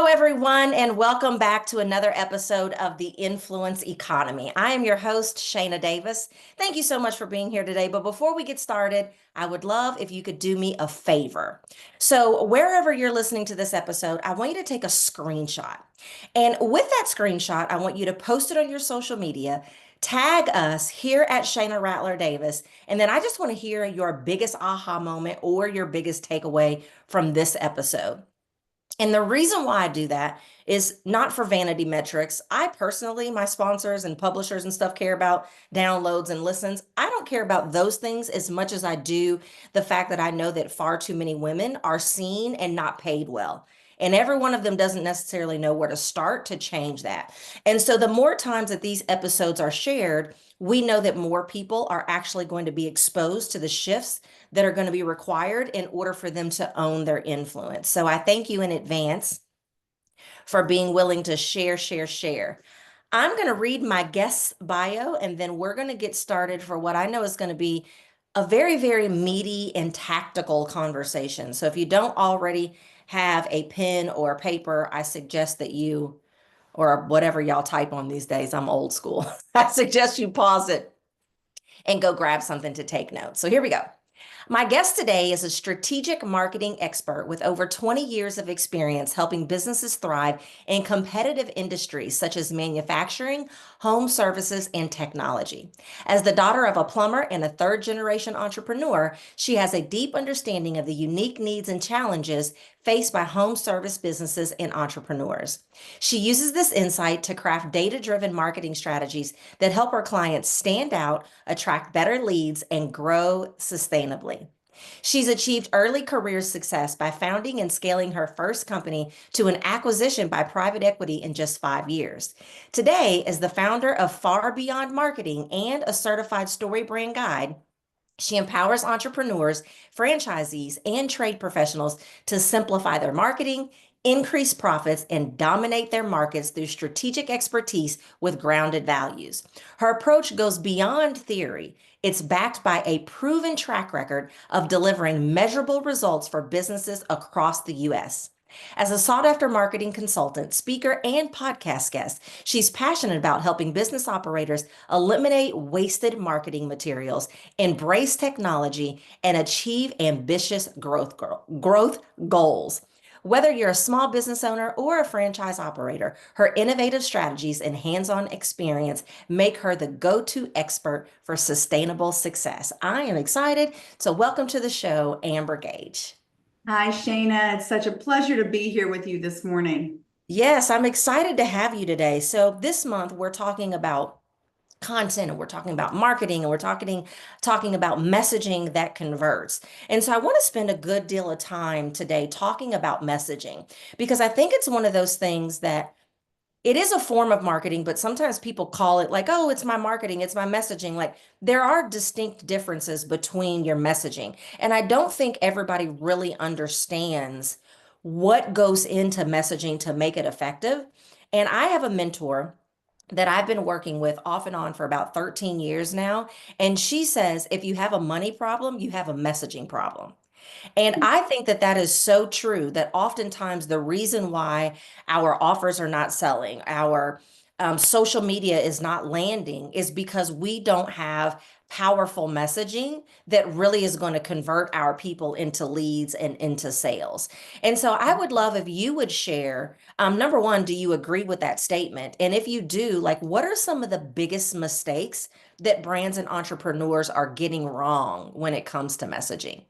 Everyone, and welcome back to another episode of the Influence Economy. I am your host, Shayna Davis. Thank you so much for being here today. But before we get started, I would love if you could do me a favor. So, wherever you're listening to this episode, I want you to take a screenshot. And with that screenshot, I want you to post it on your social media. Tag us here at Shayna Rattler Davis. And then I just want to hear your biggest aha moment or your biggest takeaway from this episode. And the reason why I do that is not for vanity metrics. I personally, my sponsors and publishers and stuff care about downloads and listens. I don't care about those things as much as I do the fact that I know that far too many women are seen and not paid well. And every one of them doesn't necessarily know where to start to change that. And so the more times that these episodes are shared, we know that more people are actually going to be exposed to the shifts that are going to be required in order for them to own their influence. So I thank you in advance for being willing to share. I'm going to read my guest's bio and then we're going to get started for what I know is going to be a very, very meaty and tactical conversation. So if you don't already have a pen or paper, I suggest that you, or whatever y'all type on these days, I'm old school. I suggest you pause it and go grab something to take notes. So here we go. My guest today is a strategic marketing expert with over 20 years of experience helping businesses thrive in competitive industries such as manufacturing, home services, and technology. As the daughter of a plumber and a third-generation entrepreneur, she has a deep understanding of the unique needs and challenges faced by home service businesses and entrepreneurs. She uses this insight to craft data-driven marketing strategies that help her clients stand out, attract better leads, and grow sustainably. She's achieved early career success by founding and scaling her first company to an acquisition by private equity in just 5 years. Today, as the founder of Far Beyond Marketing and a certified story brand guide, she empowers entrepreneurs, franchisees, and trade professionals to simplify their marketing, increase profits, and dominate their markets through strategic expertise with grounded values. Her approach goes beyond theory. It's backed by a proven track record of delivering measurable results for businesses across the U.S. As a sought-after marketing consultant, speaker, and podcast guest, she's passionate about helping business operators eliminate wasted marketing materials, embrace technology, and achieve ambitious growth goals. Whether you're a small business owner or a franchise operator, her innovative strategies and hands-on experience make her the go-to expert for sustainable success. I am excited. So welcome to the show, Amber Gaige. Hi, Shayna. It's such a pleasure to be here with you this morning. Yes, I'm excited to have you today. So this month we're talking about content and we're talking about marketing and we're talking about messaging that converts. And so I want to spend a good deal of time today talking about messaging because I think it's one of those things that it is a form of marketing, but sometimes people call it like, oh, it's my marketing, it's my messaging. Like there are distinct differences between your messaging. And I don't think everybody really understands what goes into messaging to make it effective. And I have a mentor that I've been working with off and on for about 13 years now. And she says, if you have a money problem, you have a messaging problem. And I think that that is so true that oftentimes the reason why our offers are not selling, our social media is not landing is because we don't have powerful messaging that really is going to convert our people into leads and into sales. And so I would love if you would share, number one, do you agree with that statement? And if you do, like, what are some of the biggest mistakes that brands and entrepreneurs are getting wrong when it comes to messaging?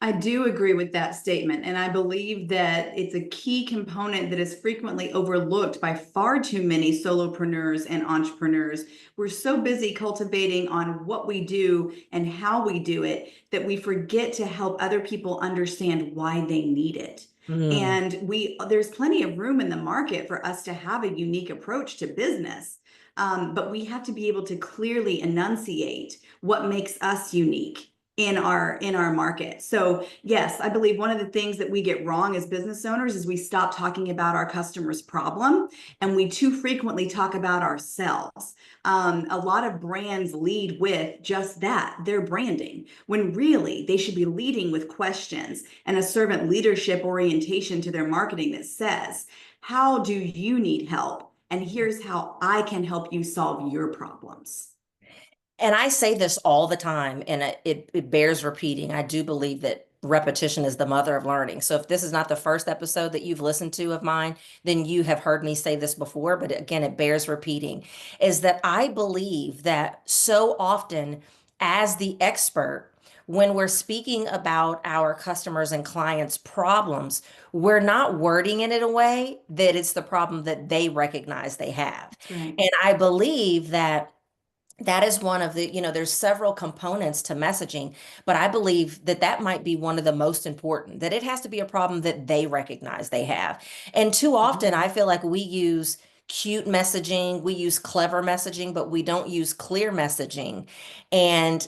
I do agree with that statement, and I believe that it's a key component that is frequently overlooked by far too many solopreneurs and entrepreneurs. We're so busy cultivating on what we do and how we do it that we forget to help other people understand why they need it. Mm. And there's plenty of room in the market for us to have a unique approach to business. But we have to be able to clearly enunciate what makes us unique in our market. So yes, I believe one of the things that we get wrong as business owners is we stop talking about our customer's problem and we too frequently talk about ourselves. A lot of brands lead with just that, their branding, when really they should be leading with questions and a servant leadership orientation to their marketing that says, How do you need help? And here's how I can help you solve your problems. And I say this all the time, and it bears repeating. I do believe that repetition is the mother of learning. So if this is not the first episode that you've listened to of mine, then you have heard me say this before. But again, it bears repeating, is that I believe that so often as the expert, when we're speaking about our customers and clients' problems, we're not wording it in a way that it's the problem that they recognize they have. That's right. And I believe that that is one of the, there's several components to messaging, but I believe that that might be one of the most important, that it has to be a problem that they recognize they have. And too often, I feel like we use cute messaging, we use clever messaging, but we don't use clear messaging. And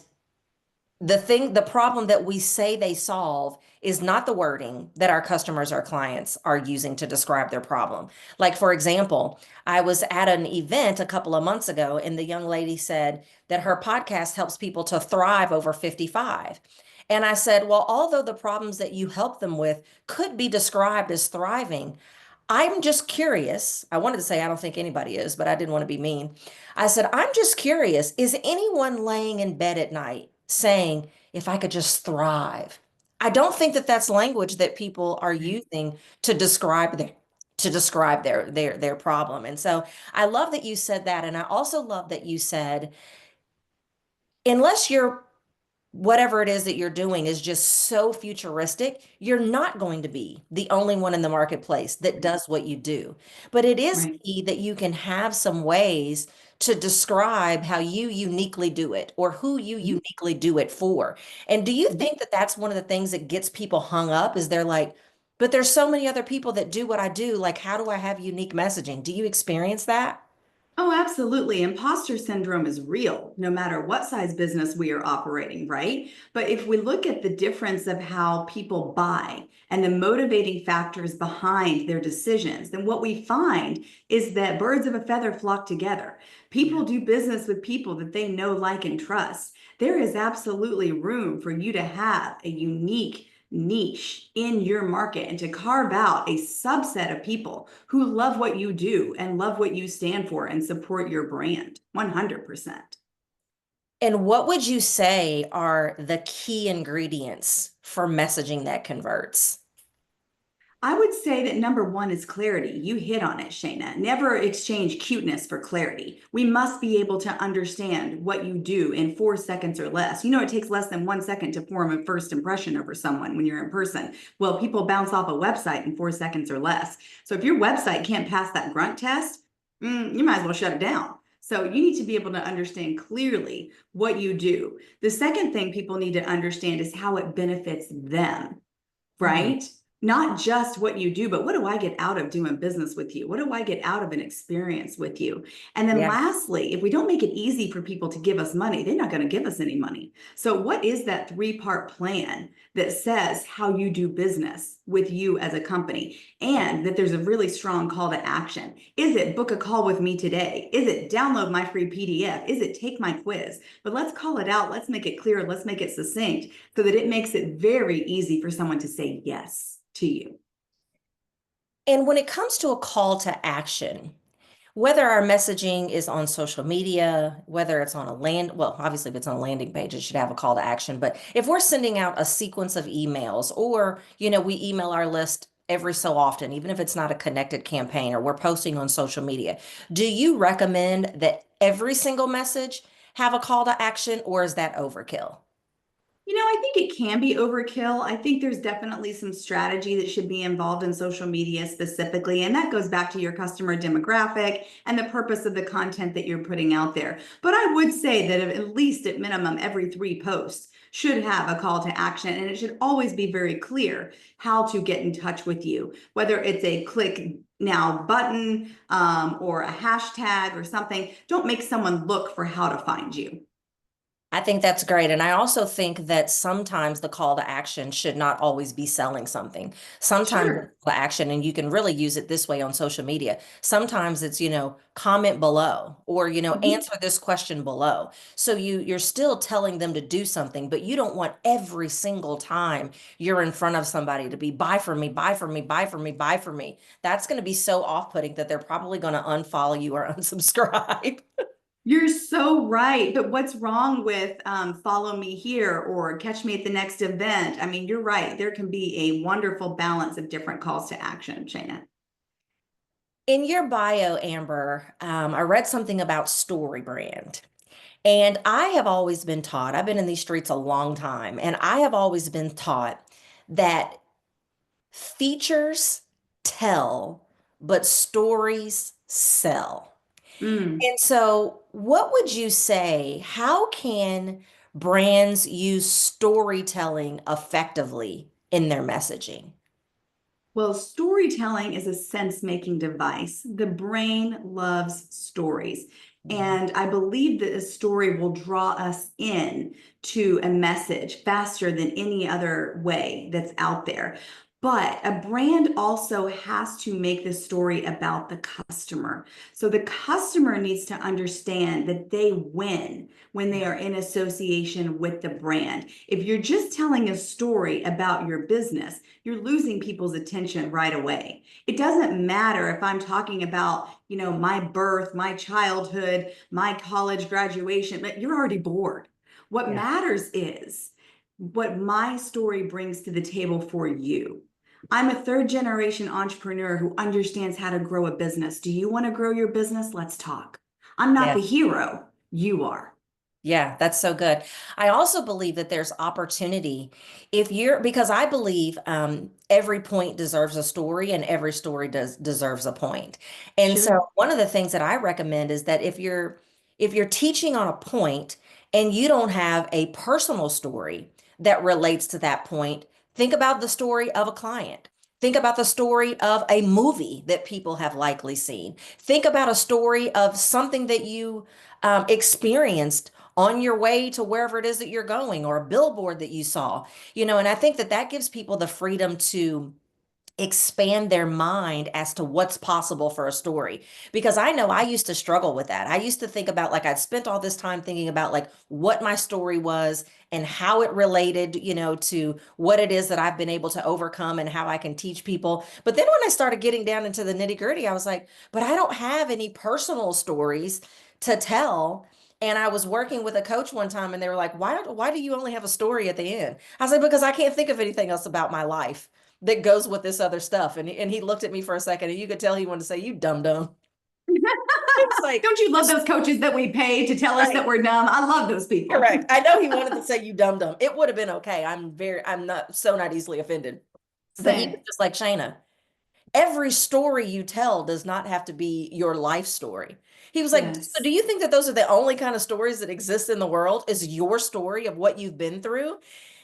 the problem that we say they solve is not the wording that our customers or clients are using to describe their problem. Like, for example, I was at an event a couple of months ago, and the young lady said that her podcast helps people to thrive over 55. And I said, well, although the problems that you help them with could be described as thriving, I'm just curious. I wanted to say I don't think anybody is, but I didn't want to be mean. I said, I'm just curious. Is anyone laying in bed at night saying, if I could just thrive? I don't think that that's language that people are Right. using to describe their problem. And so I love that you said that. And I also love that you said, unless you're whatever it is that you're doing is just so futuristic, you're not going to be the only one in the marketplace that does what you do. But it is Right. key that you can have some ways to describe how you uniquely do it or who you Mhm. uniquely do it for. And do you Mhm. think that that's one of the things that gets people hung up is they're like, but there's so many other people that do what I do. Like, how do I have unique messaging? Do you experience that? Oh, absolutely. Imposter syndrome is real, no matter what size business we are operating, right? But if we look at the difference of how people buy and the motivating factors behind their decisions, then what we find is that birds of a feather flock together. Yeah. People do business with people that they know, like, and trust. There is absolutely room for you to have a unique niche in your market and to carve out a subset of people who love what you do and love what you stand for and support your brand 100%. And what would you say are the key ingredients for messaging that converts? I would say that number one is clarity. You hit on it, Shayna. Never exchange cuteness for clarity. We must be able to understand what you do in 4 seconds or less. You know, it takes less than 1 second to form a first impression over someone when you're in person. Well, people bounce off a website in 4 seconds or less. So if your website can't pass that grunt test, you might as well shut it down. So you need to be able to understand clearly what you do. The second thing people need to understand is how it benefits them, Mm, right? Not just what you do, but what do I get out of doing business with you? What do I get out of an experience with you? And then yeah. lastly, if we don't make it easy for people to give us money, they're not going to give us any money. So what is that three-part plan that says how you do business with you as a company and that there's a really strong call to action? Is it book a call with me today? Is it download my free PDF? Is it take my quiz? But let's call it out. Let's make it clear. Let's make it succinct so that it makes it very easy for someone to say yes to you. And when it comes to a call to action, whether our messaging is on social media, whether it's on a well, obviously, if it's on a landing page, it should have a call to action. But if we're sending out a sequence of emails or, we email our list every so often, even if it's not a connected campaign or we're posting on social media, do you recommend that every single message have a call to action or is that overkill? You know, I think it can be overkill. I think there's definitely some strategy that should be involved in social media specifically. And that goes back to your customer demographic and the purpose of the content that you're putting out there. But I would say that at least at minimum, every 3 posts should have a call to action. And it should always be very clear how to get in touch with you, whether it's a click now button or a hashtag or something. Don't make someone look for how to find you. I think that's great. And I also think that sometimes the call to action should not always be selling something. Sometimes the Sure. call to action, and you can really use it this way on social media. Sometimes it's, comment below or, Mhm. answer this question below. So you're still telling them to do something, but you don't want every single time you're in front of somebody to be buy for me, buy for me, buy for me, buy for me. That's going to be so off-putting that they're probably going to unfollow you or unsubscribe. You're so right. But what's wrong with follow me here or catch me at the next event? I mean, you're right. There can be a wonderful balance of different calls to action, Shayna. In your bio, Amber, I read something about story brand. And I have always been taught, I've been in these streets a long time, and I have always been taught that features tell, but stories sell. Mm. And so, what would you say? How can brands use storytelling effectively in their messaging? Well, storytelling is a sense-making device. The brain loves stories. Mhm. And I believe that a story will draw us in to a message faster than any other way that's out there. But a brand also has to make the story about the customer. So the customer needs to understand that they win when they are in association with the brand. If you're just telling a story about your business, you're losing people's attention right away. It doesn't matter if I'm talking about, my birth, my childhood, my college graduation, but you're already bored. What Yeah. matters is what my story brings to the table for you. I'm a third generation entrepreneur who understands how to grow a business. Do you want to grow your business? Let's talk. I'm not Yeah. the hero. You are. Yeah, that's so good. I also believe that there's opportunity because I believe every point deserves a story and every story deserves a point. And so Sure. one of the things that I recommend is that if you're teaching on a point and you don't have a personal story that relates to that point, think about the story of a client. Think about the story of a movie that people have likely seen. Think about a story of something that you experienced on your way to wherever it is that you're going or a billboard that you saw, and I think that that gives people the freedom to expand their mind as to what's possible for a story. Because I know I used to struggle with that. I used to think about like I'd spent all this time thinking about like what my story was and how it related, to what it is that I've been able to overcome and how I can teach people. But then when I started getting down into the nitty-gritty, I was like, but I don't have any personal stories to tell. And I was working with a coach one time and they were like, why do you only have a story at the end? I was like, because I can't think of anything else about my life that goes with this other stuff. And he looked at me for a second and you could tell he wanted to say, you dumb dumb. It's like, Don't you love just those coaches that we pay to tell us right. that we're dumb? I love those people. Correct. I know he wanted to say you dumb dumb. It would have been okay. I'm not easily offended. But he was Same. just like, Shayna, every story you tell does not have to be your life story. He was like, so do Yes. you think that those are the only kind of stories that exist in the world? Is your story of what you've been through?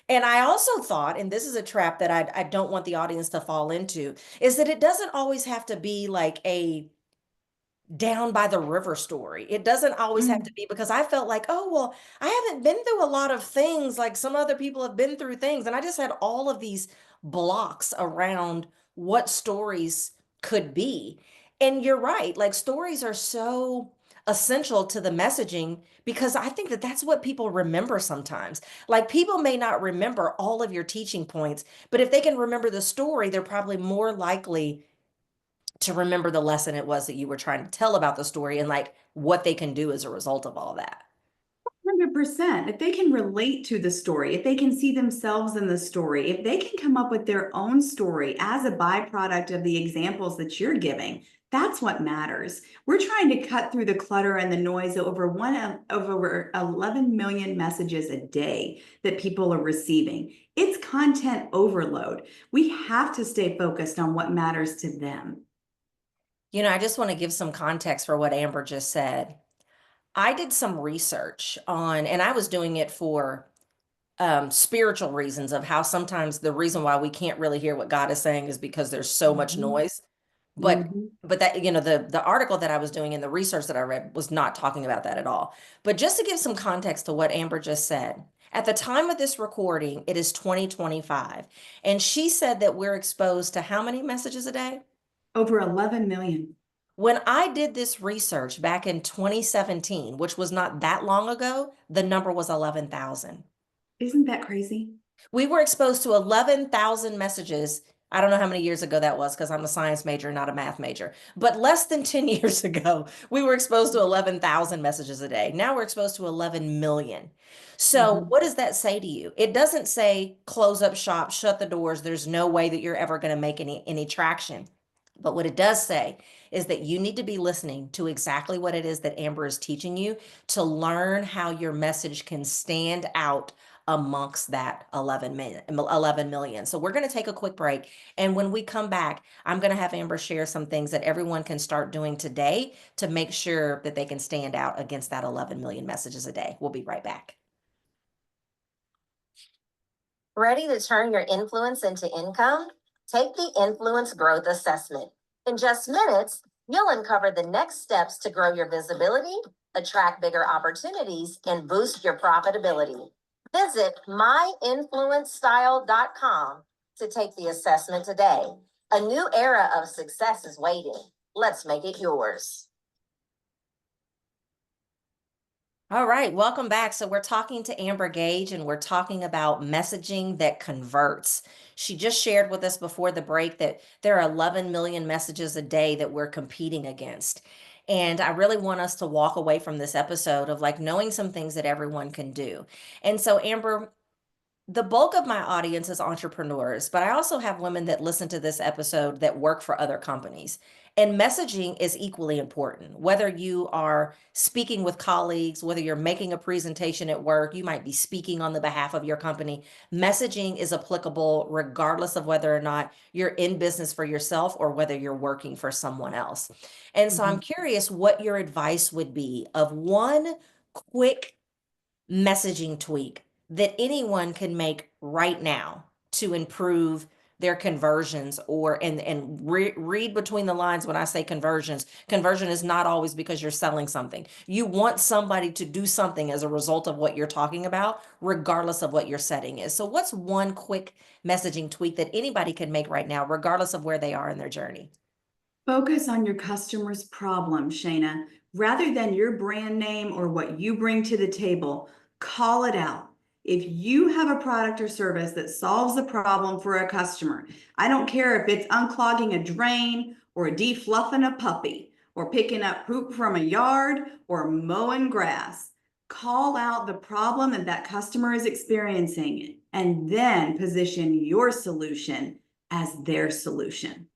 And I also thought, and this is a trap that I don't want the audience to fall into, is that it doesn't always have to be like a down by the river story. It doesn't always have to Mm. be because I felt like, oh, well, I haven't been through a lot of things like some other people have been through things. And I just had all of these blocks around what stories could be. And you're right, like stories are so essential to the messaging because I think that that's what people remember sometimes. Like people may not remember all of your teaching points, but if they can remember the story, they're probably more likely to remember the lesson it was that you were trying to tell about the story and like what they can do as a result of all that. 100%. If they can relate to the story, if they can see themselves in the story, if they can come up with their own story as a byproduct of the examples that you're giving, that's what matters. We're trying to cut through the clutter and the noise of over 11 million messages a day that people are receiving. It's content overload. We have to stay focused on what matters to them. I just want to give some context for what Amber just said. I did some research on, and I was doing it for spiritual reasons of how sometimes the reason why we can't really hear what God is saying is because there's so much Mhm. noise. But Mhm. but that, the article that I was doing and the research that I read was not talking about that at all. But just to give some context to what Amber just said, at the time of this recording, it is 2025. And she said that we're exposed to how many messages a day? Over 11 million. When I did this research back in 2017, which was not that long ago, the number was 11,000. Isn't that crazy? We were exposed to 11,000 messages. I don't know how many years ago that was because I'm a science major, not a math major. But less than 10 years ago, we were exposed to 11,000 messages a day. Now we're exposed to 11 million. So, Mhm. what does that say to you? It doesn't say close up shop, shut the doors. There's no way that you're ever going to make any traction. But what it does say is that you need to be listening to exactly what it is that Amber is teaching you to learn how your message can stand out amongst that 11 million. So we're going to take a quick break. And when we come back, I'm going to have Amber share some things that everyone can start doing today to make sure that they can stand out against that 11 million messages a day. We'll be right back. Ready to turn your influence into income? Take the Influence Growth Assessment. In just minutes, you'll uncover the next steps to grow your visibility, attract bigger opportunities, and boost your profitability. Visit myinfluencestyle.com to take the assessment today. A new era of success is waiting. Let's make it yours. All right, welcome back. So we're talking to Amber Gaige and we're talking about messaging that converts. She just shared with us before the break that there are 11 million messages a day that we're competing against. And I really want us to walk away from this episode of like knowing some things that everyone can do. And so, Amber, the bulk of my audience is entrepreneurs, but I also have women that listen to this episode that work for other companies. And messaging is equally important. Whether you are speaking with colleagues, whether you're making a presentation at work, you might be speaking on the behalf of your company. Messaging is applicable regardless of whether or not you're in business for yourself or whether you're working for someone else. And so I'm Mhm. curious what your advice would be of one quick messaging tweak that anyone can make right now to improve their conversions or read between the lines when I say conversion is not always because you're selling something. You want somebody to do something as a result of what you're talking about regardless of what your setting is. So what's one quick messaging tweak that anybody can make right now regardless of where they are in their journey? Focus on your customer's problem, Shayna. Rather than your brand name or what you bring to the table, call it out. If you have a product or service that solves a problem for a customer, I don't care if it's unclogging a drain or defluffing a puppy or picking up poop from a yard or mowing grass. Call out the problem that that customer is experiencing and then position your solution as their solution.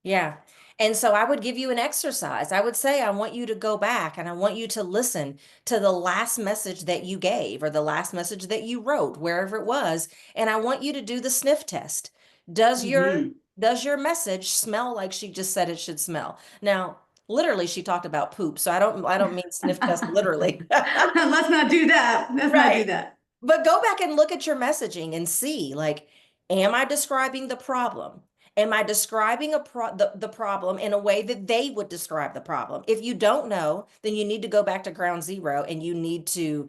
Yeah. And so I would give you an exercise. I would say, I want you to go back and I want you to listen to the last message that you gave or the last message that you wrote, wherever it was. And I want you to do the sniff test. Does your Mhm. does your message smell like she just said it should smell? Now, literally she talked about poop. So I don't mean sniff test literally. Let's not do that. Let's not do Right. that. But go back and look at your messaging and see, like, am I describing the problem? Am I describing the problem in a way that they would describe the problem? If you don't know, then you need to go back to ground zero and you need to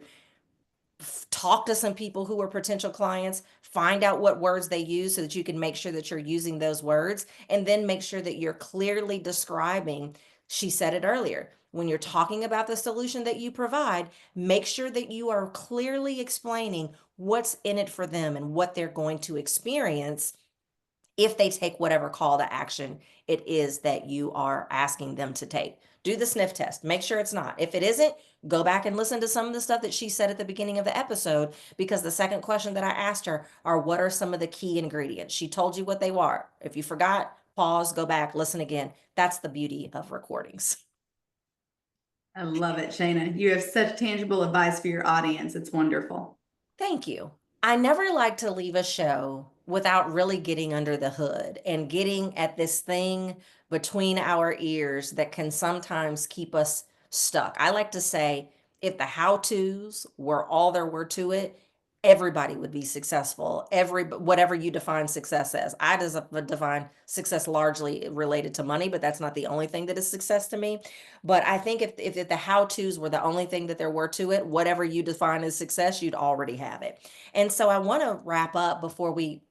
talk to some people who are potential clients, find out what words they use so that you can make sure that you're using those words, and then make sure that you're clearly describing. She said it earlier. When you're talking about the solution that you provide, make sure that you are clearly explaining what's in it for them and what they're going to experience if they take whatever call to action it is that you are asking them to take. Do the sniff test. Make sure it's not. If it isn't, go back and listen to some of the stuff that she said at the beginning of the episode, because the second question that I asked her are, what are some of the key ingredients? She told you what they were. If you forgot, pause, go back, listen again. That's the beauty of recordings. I love it, Shayna. You have such tangible advice for your audience. It's wonderful. Thank you. I never like to leave a show without really getting under the hood and getting at this thing between our ears that can sometimes keep us stuck. I like to say, if the how to's were all there were to it, everybody would be successful. Whatever you define success as. I define success largely related to money, but that's not the only thing that is success to me. But I think if the how tos were the only thing that there were to it, whatever you define as success, you'd already have it. And so I want to wrap up before we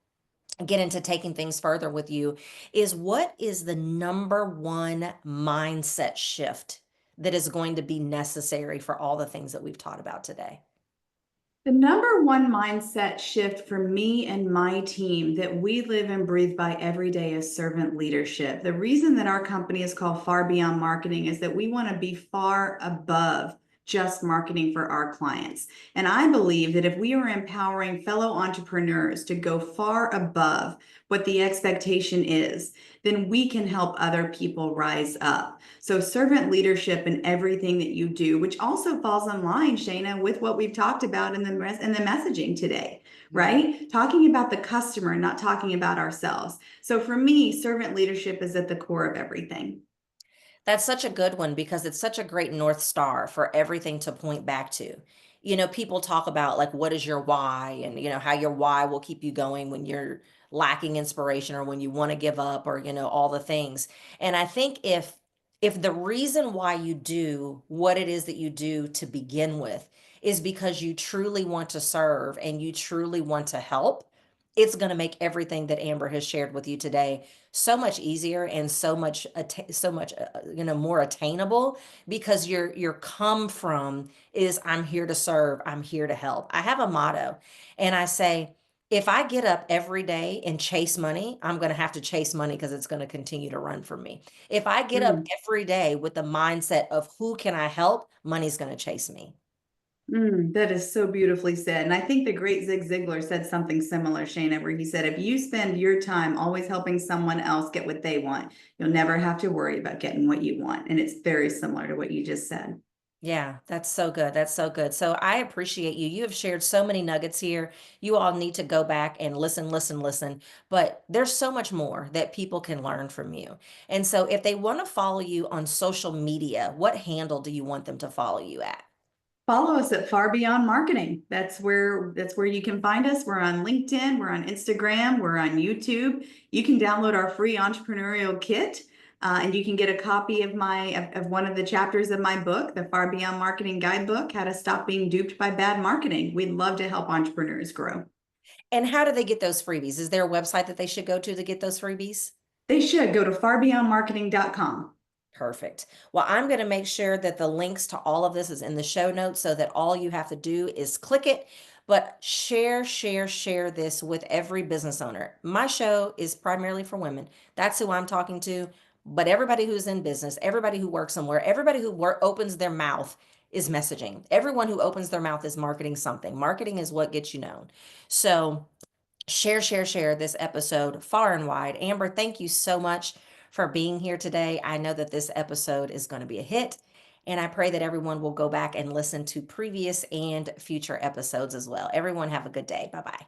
get into taking things further with you. Is what is the number one mindset shift that is going to be necessary for all the things that we've taught about today? The number one mindset shift for me and my team that we live and breathe by every day is servant leadership. The reason that our company is called Far Beyond Marketing is that we want to be far above just marketing for our clients. And I believe that if we are empowering fellow entrepreneurs to go far above what the expectation is, then we can help other people rise up. So servant leadership in everything that you do, which also falls in line, Shayna, with what we've talked about in the messaging today, right? Talking about the customer, not talking about ourselves. So for me, servant leadership is at the core of everything. That's such a good one because it's such a great North Star for everything to point back to. People talk about like, what is your why? And, how your why will keep you going when you're lacking inspiration or when you want to give up or, all the things. And I think if the reason why you do what it is that you do to begin with is because you truly want to serve and you truly want to help, it's going to make everything that Amber has shared with you today so much easier and so much more attainable because your come from is I'm here to serve, I'm here to help. I have a motto and I say if I get up every day and chase money, I'm going to have to chase money because it's going to continue to run from me. If I get up Mm. every day with the mindset of who can I help, money's going to chase me. That is so beautifully said. And I think the great Zig Ziglar said something similar, Shayna, where he said, if you spend your time always helping someone else get what they want, you'll never have to worry about getting what you want. And it's very similar to what you just said. Yeah, that's so good. That's so good. So I appreciate you. You have shared so many nuggets here. You all need to go back and listen, listen, listen. But there's so much more that people can learn from you. And so if they want to follow you on social media, what handle do you want them to follow you at? Follow us at Far Beyond Marketing. That's where you can find us. We're on LinkedIn, we're on Instagram, we're on YouTube. You can download our free entrepreneurial kit, and you can get a copy of one of the chapters of my book, the Far Beyond Marketing Guidebook: How to Stop Being Duped by Bad Marketing. We'd love to help entrepreneurs grow. And how do they get those freebies? Is there a website that they should go to get those freebies? They should go to farbeyondmarketing.com. Perfect. Well, I'm going to make sure that the links to all of this is in the show notes so that all you have to do is click it. But share, share, share this with every business owner. My show is primarily for women. That's who I'm talking to. But everybody who's in business, everybody who works somewhere, everybody who opens their mouth is messaging. Everyone who opens their mouth is marketing something. Marketing is what gets you known. So share, share, share this episode far and wide. Amber, thank you so much for being here today. I know that this episode is going to be a hit, and I pray that everyone will go back and listen to previous and future episodes as well. Everyone, have a good day. Bye bye.